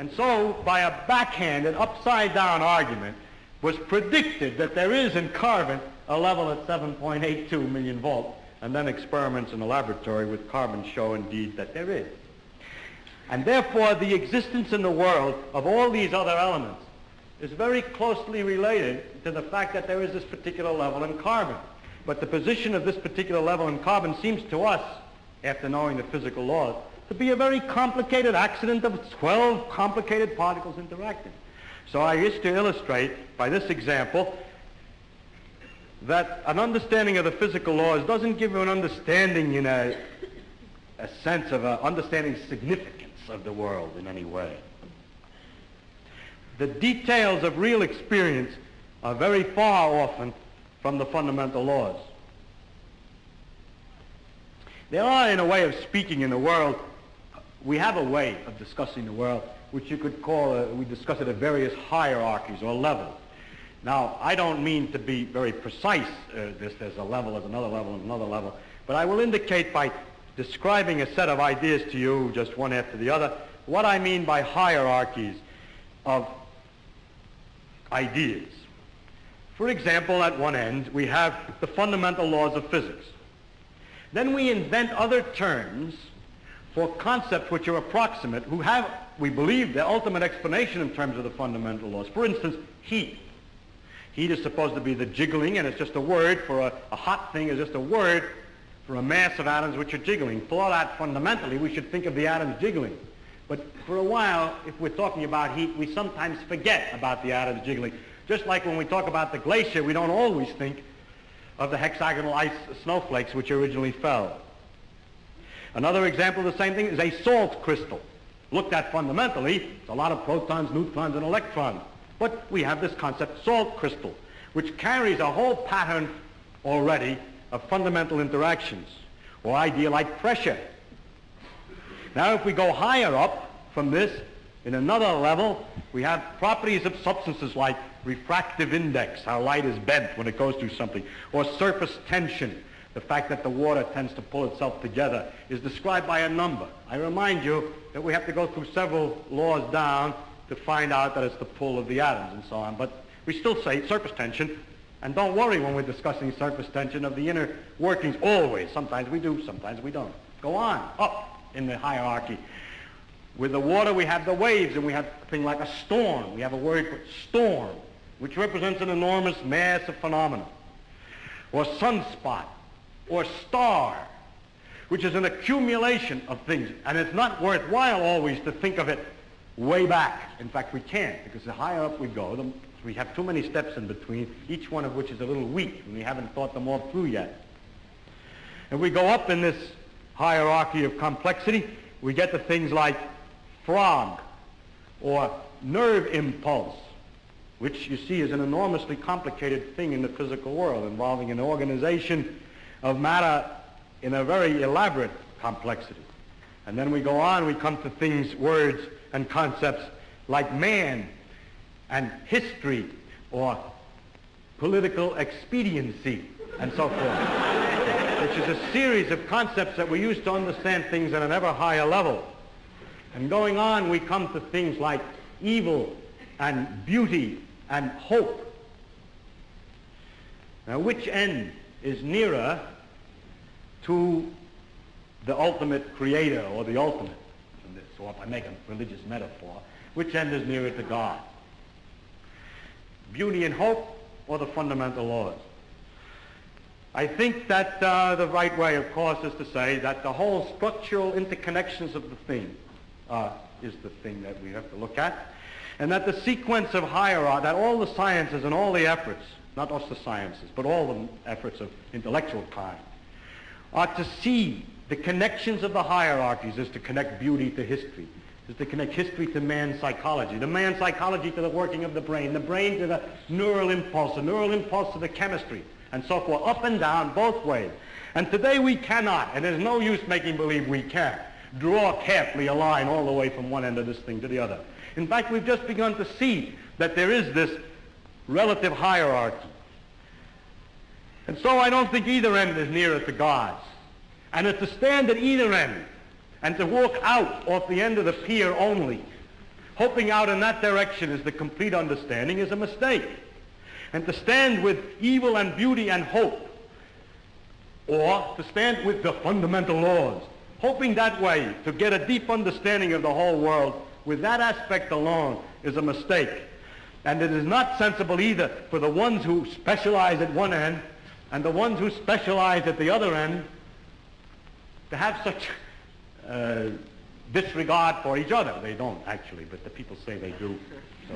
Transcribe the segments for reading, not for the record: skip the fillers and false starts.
And so, by a backhanded, upside-down argument, was predicted that there is in carbon a level at 7.82 million volts, and then experiments in the laboratory with carbon show indeed that there is. And therefore, the existence in the world of all these other elements is very closely related to the fact that there is this particular level in carbon. But the position of this particular level in carbon seems to us, after knowing the physical laws, to be a very complicated accident of 12 complicated particles interacting. So I wish to illustrate by this example that an understanding of the physical laws doesn't give you an understanding in a sense of understanding significance of the world in any way. The details of real experience are very far often from the fundamental laws. There are, in a way of speaking in the world, we have a way of discussing the world which you could call, we discuss it at various hierarchies or levels. Now, I don't mean to be very precise, there's a level, there's another level, and another level, but I will indicate by describing a set of ideas to you, just one after the other, what I mean by hierarchies of ideas. For example, at one end, we have the fundamental laws of physics. Then we invent other terms for concepts which are approximate, who have, we believe, the ultimate explanation in terms of the fundamental laws. For instance, heat. Heat is supposed to be the jiggling, and it's just a word for a hot thing is just a word for a mass of atoms which are jiggling. For that, fundamentally, we should think of the atoms jiggling. But for a while, if we're talking about heat, we sometimes forget about the atoms jiggling. Just like when we talk about the glacier, we don't always think of the hexagonal ice snowflakes which originally fell. Another example of the same thing is a salt crystal. Looked at fundamentally, it's a lot of protons, neutrons, and electrons. But we have this concept, salt crystal, which carries a whole pattern already of fundamental interactions, or idea like pressure. Now, if we go higher up from this, in another level, we have properties of substances like refractive index, how light is bent when it goes through something, or surface tension, the fact that the water tends to pull itself together, is described by a number. I remind you that we have to go through several laws down to find out that it's the pull of the atoms and so on, but we still say surface tension, and don't worry when we're discussing surface tension of the inner workings, always. Sometimes we do, sometimes we don't. Go on, up in the hierarchy. With the water, we have the waves, and we have a thing like a storm. We have a word for storm, which represents an enormous mass of phenomena. Or sunspot, or star, which is an accumulation of things. And it's not worthwhile always to think of it way back. In fact, we can't, because the higher up we go, we have too many steps in between, each one of which is a little weak, and we haven't thought them all through yet. And we go up in this hierarchy of complexity, we get to things like frog, or nerve impulse, which you see is an enormously complicated thing in the physical world, involving an organization of matter in a very elaborate complexity. And then we go on, we come to things, words, and concepts like man, and history, or political expediency, and so forth, which is a series of concepts that we use to understand things at an ever higher level. And going on, we come to things like evil and beauty and hope. Now, which end is nearer to the ultimate creator, or the ultimate in this, or if I make a religious metaphor, which end is nearer to God? Beauty and hope, or the fundamental laws? I think that the right way, of course, is to say that the whole structural interconnections of the thing is the thing that we have to look at, and that the sequence of hierarchy, that all the sciences and all the efforts, not just the sciences, but all the efforts of intellectual kind, are to see the connections of the hierarchies is to connect beauty to history, is to connect history to man's psychology, the man's psychology to the working of the brain to the neural impulse to the chemistry, and so forth, up and down, both ways. And today we cannot, and there's no use making believe we can, draw carefully a line all the way from one end of this thing to the other. In fact, we've just begun to see that there is this relative hierarchy. And so I don't think either end is nearer to God's. And to stand at either end and to walk out off the end of the pier only hoping out in that direction is the complete understanding is a mistake. And to stand with evil and beauty and hope, or to stand with the fundamental laws, hoping that way to get a deep understanding of the whole world with that aspect alone is a mistake. And it is not sensible either for the ones who specialize at one end and the ones who specialize at the other end to have such disregard for each other. They don't actually, but the people say they do. So.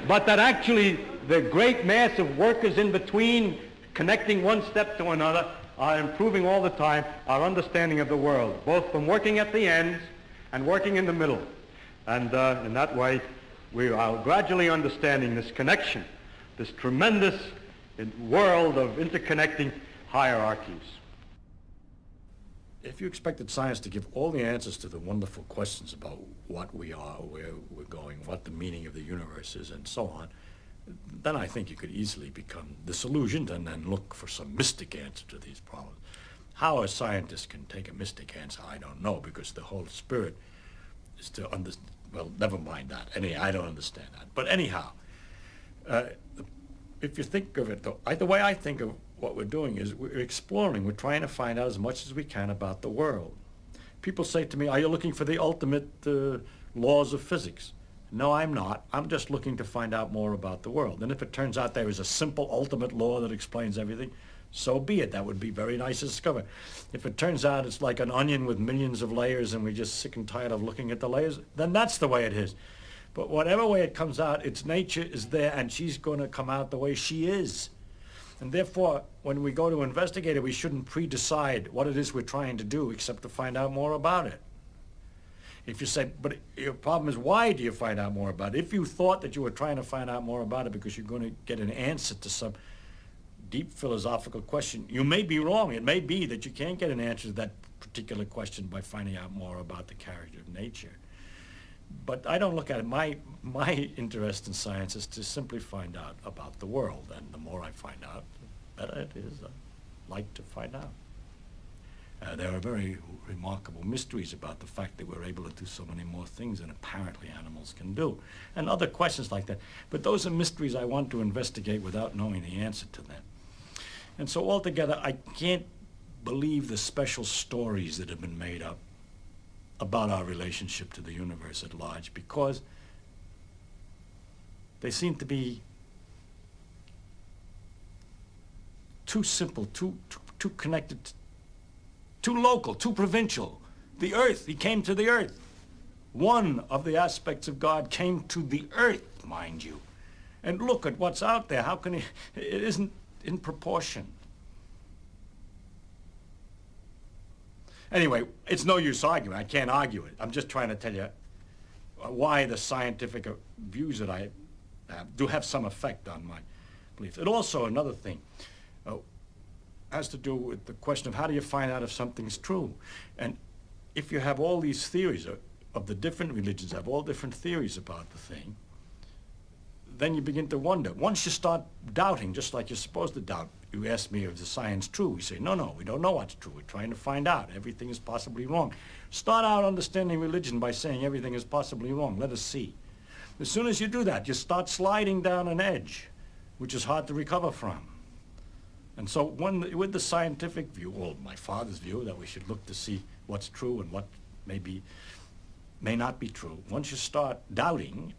But that actually the great mass of workers in between, connecting one step to another, are improving all the time our understanding of the world, both from working at the ends and working in the middle. And in that way, we are gradually understanding this connection, this tremendous world of interconnecting hierarchies. If you expected science to give all the answers to the wonderful questions about what we are, where we're going, what the meaning of the universe is, and so on, then I think you could easily become disillusioned and then look for some mystic answer to these problems. How a scientist can take a mystic answer, I don't know, because the whole spirit is to understand. Well, never mind that. I don't understand that. But anyhow, if you think of it, though, the way I think of what we're doing is we're exploring. We're trying to find out as much as we can about the world. People say to me, are you looking for the ultimate laws of physics? No, I'm not. I'm just looking to find out more about the world. And if it turns out there is a simple ultimate law that explains everything, so be it. That would be very nice to discover. If it turns out it's like an onion with millions of layers and we're just sick and tired of looking at the layers, then that's the way it is. But whatever way it comes out, its nature is there and she's going to come out the way she is. And therefore, when we go to investigate it, we shouldn't pre-decide what it is we're trying to do except to find out more about it. If you say, but your problem is, why do you find out more about it? If you thought that you were trying to find out more about it because you're going to get an answer to some deep philosophical question, you may be wrong. It may be that you can't get an answer to that particular question by finding out more about the character of nature. But I don't look at it. My interest in science is to simply find out about the world. And the more I find out, the better it is. I like to find out. There are very remarkable mysteries about the fact that we're able to do so many more things than apparently animals can do, and other questions like that. But those are mysteries I want to investigate without knowing the answer to them. And so altogether, I can't believe the special stories that have been made up about our relationship to the universe at large, because they seem to be too simple, too connected, too local, too provincial. The earth, he came to the earth. One of the aspects of God came to the earth, mind you. And look at what's out there. How can he, it isn't in proportion. Anyway, it's no use arguing. I can't argue it. I'm just trying to tell you why the scientific views that I have do have some effect on my beliefs. And also another thing has to do with the question of how do you find out if something's true? And if you have all these theories of the different religions, have all different theories about the thing, then you begin to wonder. Once you start doubting, just like you're supposed to doubt, you ask me, is the science true? We say, no, we don't know what's true. We're trying to find out. Everything is possibly wrong. Start out understanding religion by saying everything is possibly wrong. Let us see. As soon as you do that, you start sliding down an edge, which is hard to recover from. And so with the scientific view, or my father's view, that we should look to see what's true and what may not be true, once you start doubting,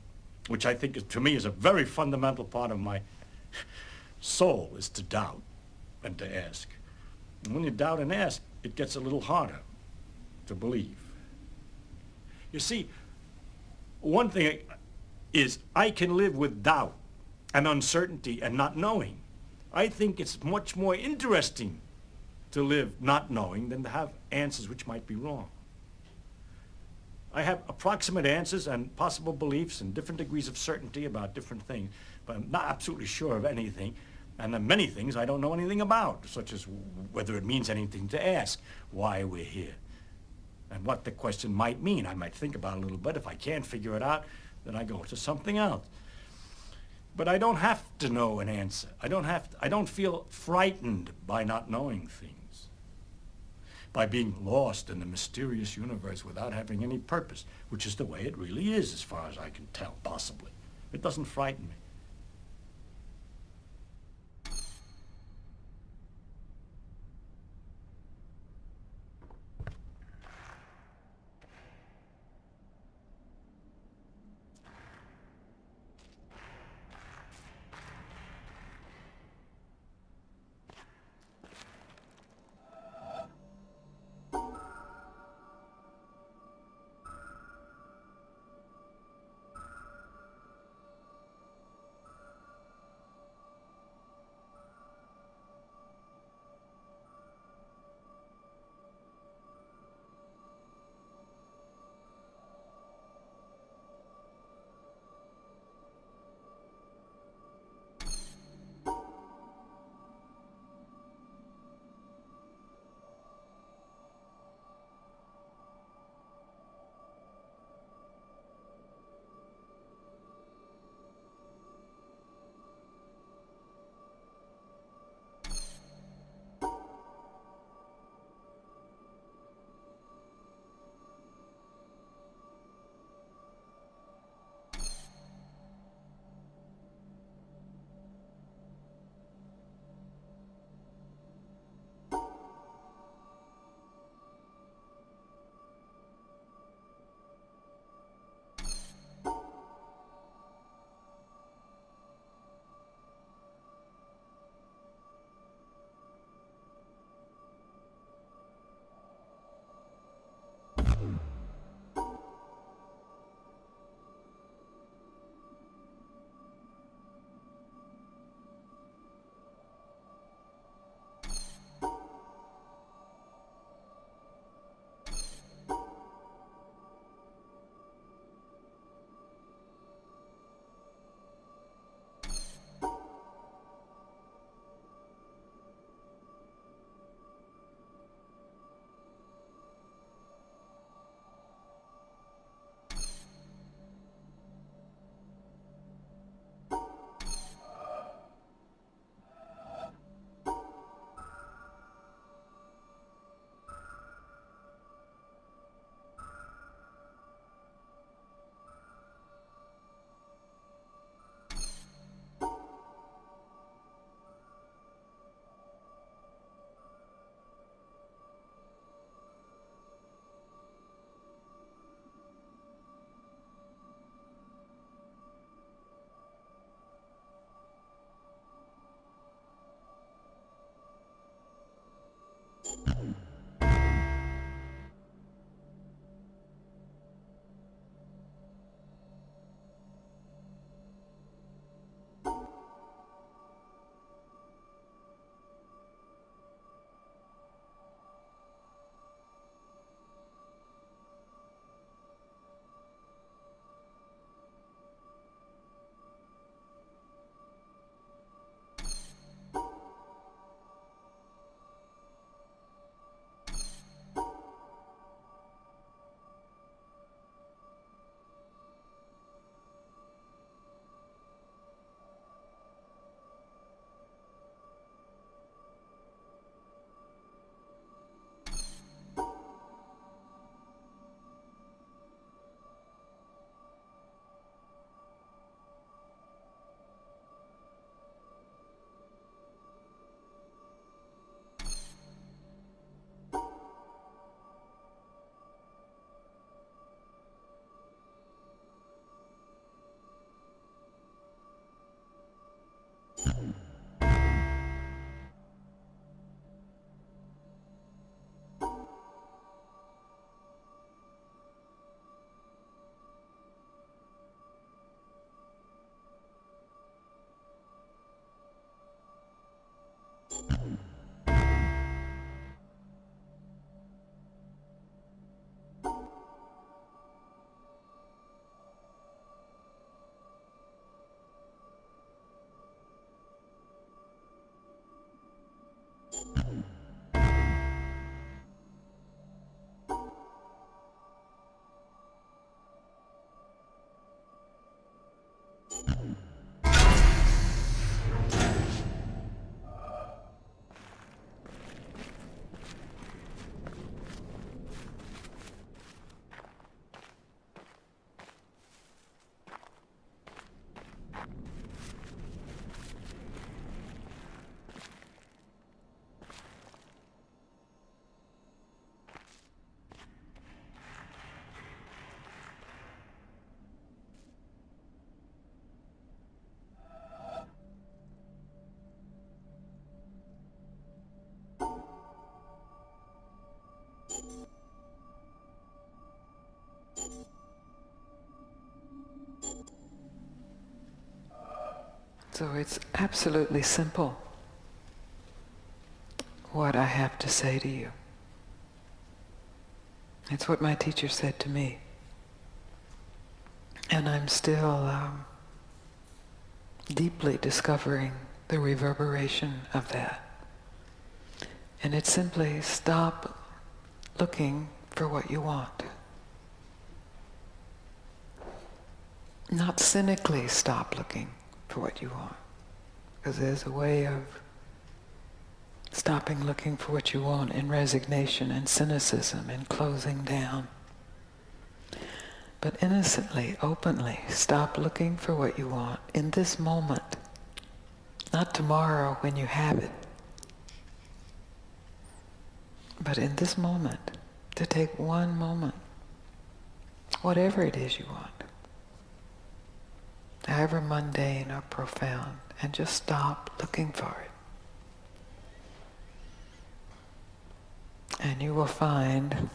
which I think to me is a very fundamental part of my soul, is to doubt and to ask. And when you doubt and ask, it gets a little harder to believe. You see, one thing is I can live with doubt and uncertainty and not knowing. I think it's much more interesting to live not knowing than to have answers which might be wrong. I have approximate answers and possible beliefs and different degrees of certainty about different things, but I'm not absolutely sure of anything. And there are many things I don't know anything about, such as whether it means anything to ask, why we're here, and what the question might mean. I might think about it a little bit. If I can't figure it out, then I go to something else. But I don't have to know an answer. I don't feel frightened by not knowing things. by being lost in the mysterious universe without having any purpose, which is the way it really is as far as I can tell, possibly. It doesn't frighten me. So it's absolutely simple what I have to say to you. It's what my teacher said to me. And I'm still deeply discovering the reverberation of that. And it's simply stop looking for what you want. Not cynically stop looking for what you want. Because there's a way of stopping looking for what you want in resignation and cynicism and closing down. But innocently, openly, stop looking for what you want in this moment. Not tomorrow when you have it. But in this moment, to take one moment, whatever it is you want, however mundane or profound, and just stop looking for it. And you will find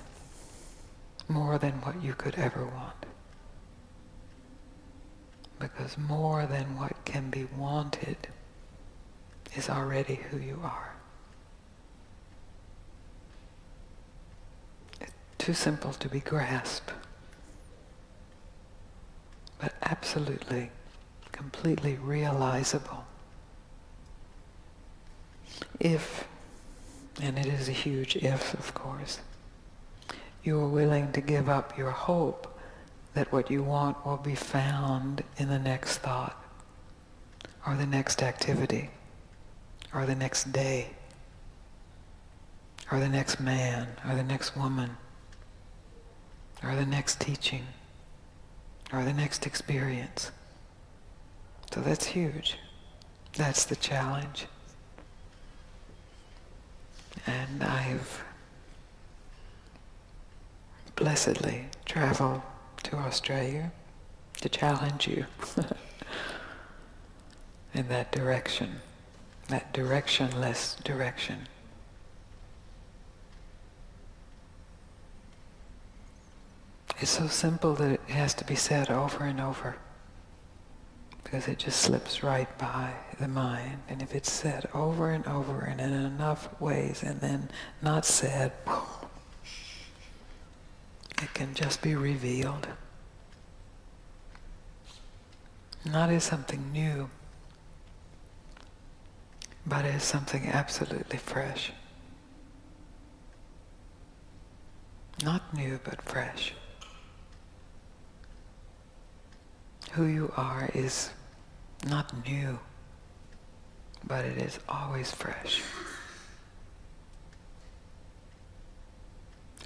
more than what you could ever want. Because more than what can be wanted is already who you are. It's too simple to be grasped, but absolutely, completely realizable. If, and it is a huge if, of course, you are willing to give up your hope that what you want will be found in the next thought, or the next activity, or the next day, or the next man, or the next woman, or the next teaching, or the next experience. So that's huge. That's the challenge. And I've blessedly traveled to Australia to challenge you in that direction, that directionless direction. It's so simple that it has to be said over and over, because it just slips right by the mind. And if it's said over and over and in enough ways and then not said, it can just be revealed. Not as something new, but as something absolutely fresh. Not new, but fresh. Who you are is not new, but it is always fresh.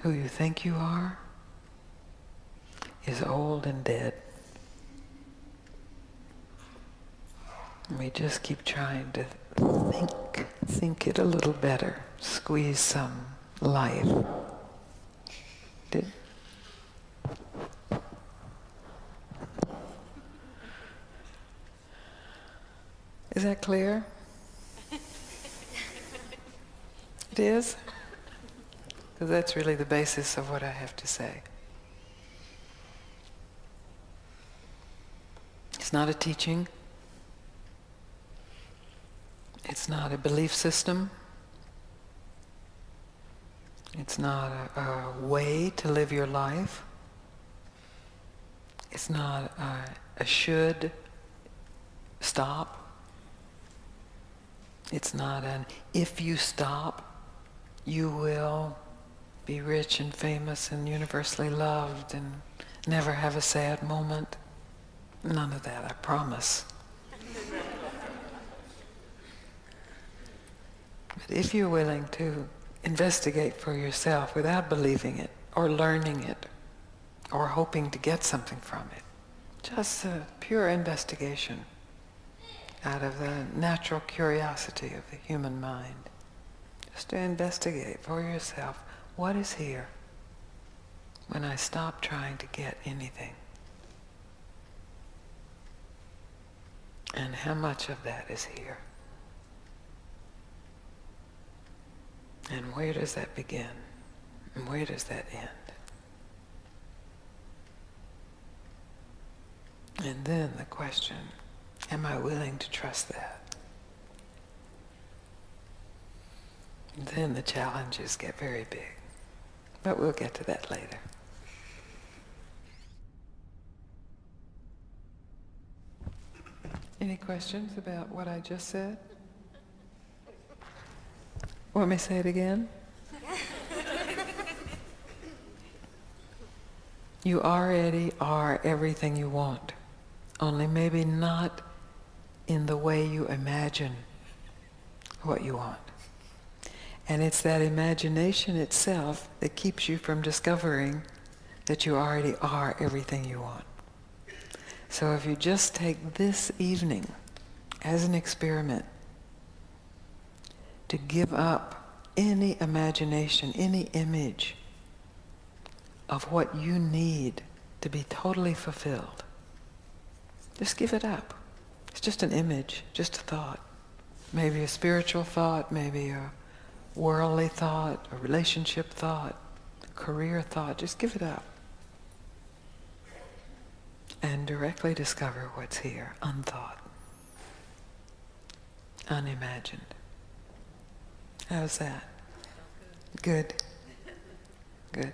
Who you think you are is old and dead. We just keep trying to think it a little better, squeeze some life. Is that clear? It is? Because that's really the basis of what I have to say. It's not a teaching. It's not a belief system. It's not a way to live your life. It's not a should stop. It's not an if you stop, you will be rich and famous and universally loved and never have a sad moment. None of that, I promise. But if you're willing to investigate for yourself without believing it or learning it or hoping to get something from it, just a pure investigation out of the natural curiosity of the human mind, just to investigate for yourself what is here when I stop trying to get anything. And how much of that is here? And where does that begin? And where does that end? And then the question Am I willing to trust that? And then the challenges get very big. But we'll get to that later. Any questions about what I just said? Want me to say it again? You already are everything you want, only maybe not in the way you imagine what you want. And it's that imagination itself that keeps you from discovering that you already are everything you want. So if you just take this evening as an experiment to give up any imagination, any image of what you need to be totally fulfilled, just give it up. It's just an image, just a thought. Maybe a spiritual thought, maybe a worldly thought, a relationship thought, a career thought. Just give it up. And directly discover what's here, unthought, unimagined. How's that? Good. Good.